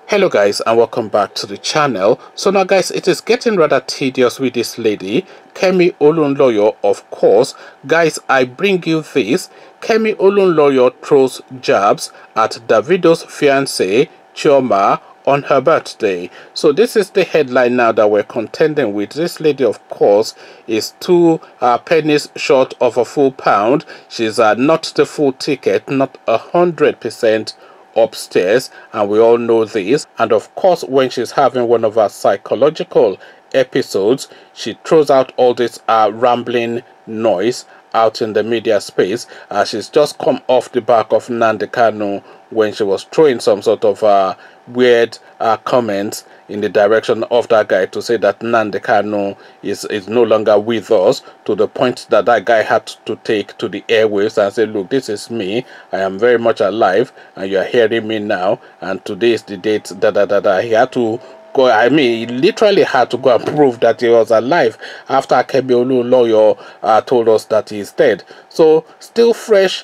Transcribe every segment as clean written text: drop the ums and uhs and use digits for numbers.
Hello guys, and welcome back to the channel. So now guys, it is getting rather tedious with this lady Kemi Olunloyo. Of course guys, I bring you this. Kemi Olunloyo throws jabs at Davido's fiancée Chioma on her birthday. So this is the headline now that we're contending with. This lady, of course, is two pennies short of a full pound. She's not the full ticket, not 100% upstairs, and we all know this. And of course, when she's having one of her psychological episodes, she throws out all this rambling noise out in the media space. She's just come off the back of Nnamdi Kanu when she was throwing some sort of weird comments in the direction of that guy to say that Nnamdi Kanu is no longer with us, to the point that that guy had to take to the airwaves and say, look, this is me, I am very much alive, and you are hearing me now, and today is the date, he had to go. I mean, he literally had to go and prove that he was alive after Kemi Olunloyo told us that he's dead. So still fresh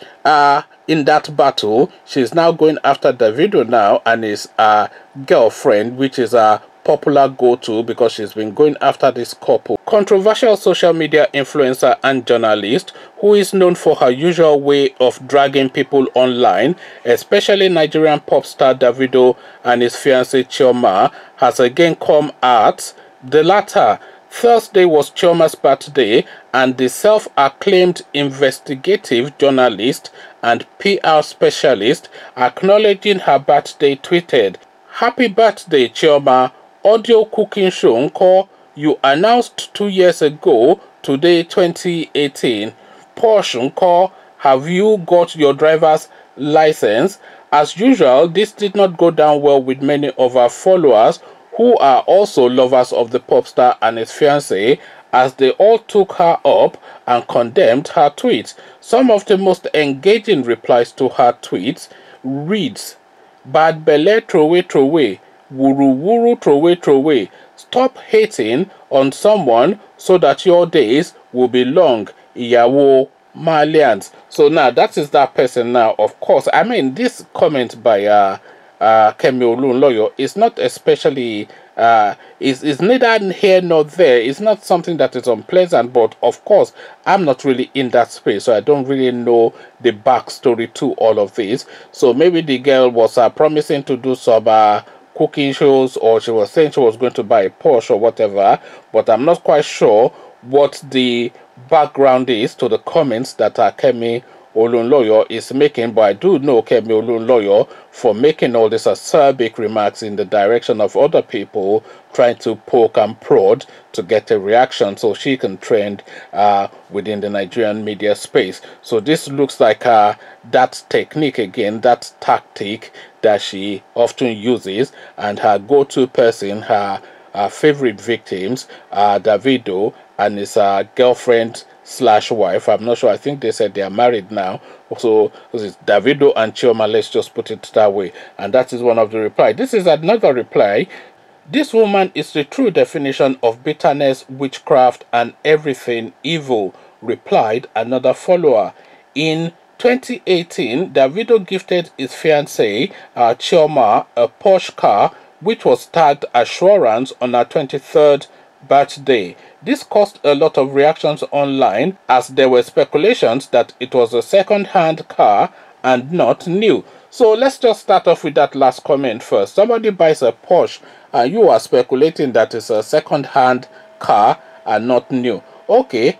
in that battle, she's now going after Davido now and his girlfriend, which is a popular go-to because she's been going after this couple. Controversial social media influencer and journalist who is known for her usual way of dragging people online, especially Nigerian pop star Davido and his fiancée Chioma, has again come at the latter. Thursday was Chioma's birthday, and the self-acclaimed investigative journalist and PR specialist acknowledging her birthday tweeted, "Happy birthday, Chioma. Audio cooking show Nko you announced 2 years ago, today 2018. Porsche Nko, have you got your driver's license?" As usual, this did not go down well with many of our followers who are also lovers of the pop star and his fiancé, as they all took her up and condemned her tweets. Some of the most engaging replies to her tweets reads, "Bad belle throway, wuru wuru throway. Stop hating on someone so that your days will be long. Iyawo Malians." So now that is that person now. Of course, I mean, this comment by Kemi Olunloyo is not especially is neither here nor there. It's not something that is unpleasant, but of course I'm not really in that space, so I don't really know the backstory to all of this. So maybe the girl was promising to do some cooking shows, or she was saying she was going to buy a Porsche or whatever, but I'm not quite sure what the background is to the comments that Kemi Olunloyo is making. But I do know Kemi Olunloyo for making all these acerbic remarks in the direction of other people, trying to poke and prod to get a reaction so she can trend within the Nigerian media space. So this looks like that technique again, that tactic that she often uses, and her go-to person, her favorite victims, Davido and his girlfriend slash wife. I'm not sure, I think they said they are married now. So this is Davido and Chioma, let's just put it that way. And that is one of the reply. This is another reply. "This woman is the true definition of bitterness, witchcraft, and everything evil," replied another follower. In 2018, Davido gifted his fiancée Chioma a Porsche car, which was tagged Assurance on her 23rd birthday. This caused a lot of reactions online, as there were speculations that it was a second-hand car and not new. So let's just start off with that last comment first. Somebody buys a Porsche and you are speculating that it's a second-hand car and not new. Okay,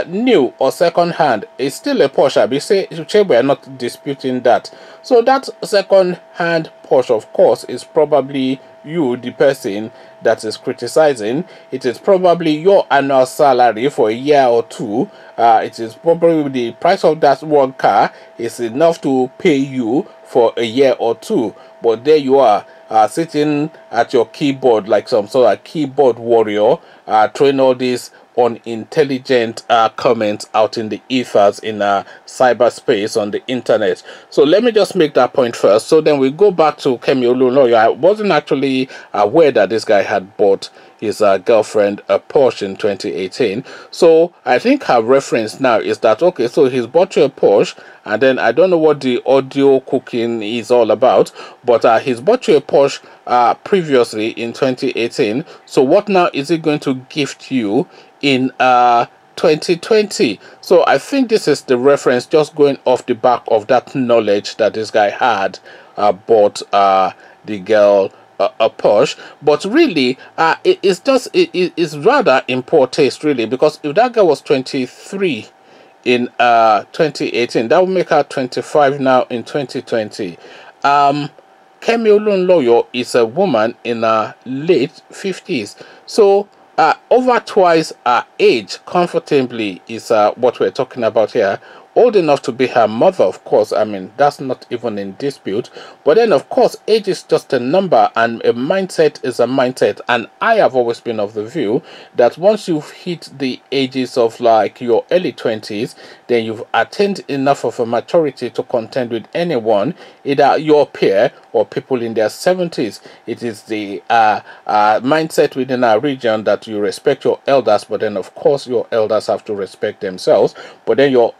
new or second-hand is still a Porsche. We are not disputing that. So that second-hand Porsche, of course, is probably you, the person that is criticizing. It is probably your annual salary for a year or two. It is probably the price of that one car is enough to pay you for a year or two. But there you are, sitting at your keyboard like some sort of keyboard warrior, throwing all these unintelligent comments out in the ethers, in cyberspace, on the internet. So let me just make that point first, so then we go back to Kemi Olunloyo. I wasn't actually aware that this guy had bought his girlfriend a Porsche in 2018. So I think her reference now is that, okay, so he's bought you a Porsche, and then I don't know what the audio cooking is all about, but he's bought you a Porsche previously in 2018. So what now is it going to gift you in 2020? So I think this is the reference, just going off the back of that knowledge that this guy had bought the girl a Porsche. But really it's rather in poor taste, really, because if that girl was 23 in 2018, that would make her 25 now in 2020. Kemi Olunloyo is a woman in her late 50s, so over twice her age comfortably is what we're talking about here. Old enough to be her mother, of course. I mean, that's not even in dispute. But then, of course, age is just a number, and a mindset is a mindset. And I have always been of the view that once you've hit the ages of like your early 20s, then you've attained enough of a maturity to contend with anyone, either your peer or people in their 70s. It is the mindset within our region that you respect your elders, but then, of course, your elders have to respect themselves. But then your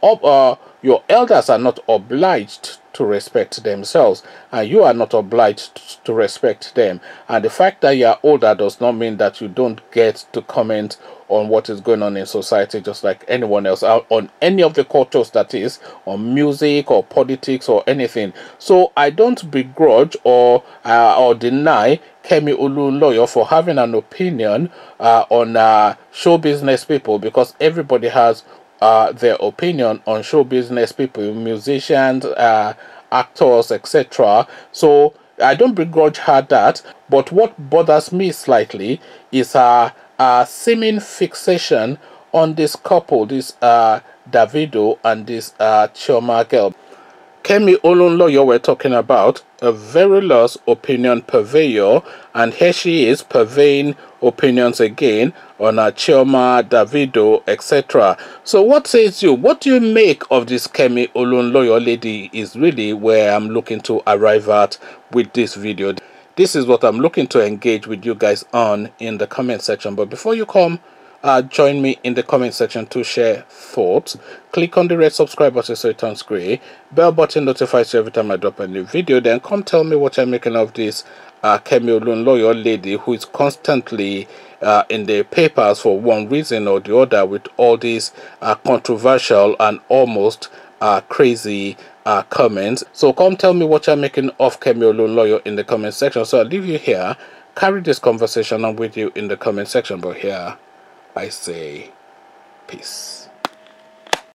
elders are not obliged to respect themselves, and you are not obliged to respect them. And the fact that you are older does not mean that you don't get to comment on what is going on in society just like anyone else, on any of the cultures, that is, on music or politics or anything. So I don't begrudge or deny Kemi Olunloyo for having an opinion on show business people, because everybody has their opinion on show business people, musicians, actors, etc. So I don't begrudge her that, but what bothers me slightly is her seeming fixation on this couple, this Davido and this Chioma girl. Kemi Olunloyo we're talking about, a very lost opinion purveyor, and here she is purveying opinions again on Chioma, Davido, etc. So what says you? What do you make of this Kemi Olunloyo lady is really where I'm looking to arrive at with this video. This is what I'm looking to engage with you guys on in the comment section. But before you come, join me in the comment section to share thoughts. Click on the red subscribe button so it turns gray. Bell button notifies you every time I drop a new video. Then come tell me what you're making of this Kemi Olunloyo lady, who is constantly in the papers for one reason or the other with all these controversial and almost crazy comments. So come tell me what you're making of Kemi Olunloyo in the comment section. So I'll leave you here. Carry this conversation on with you in the comment section. But here I say peace.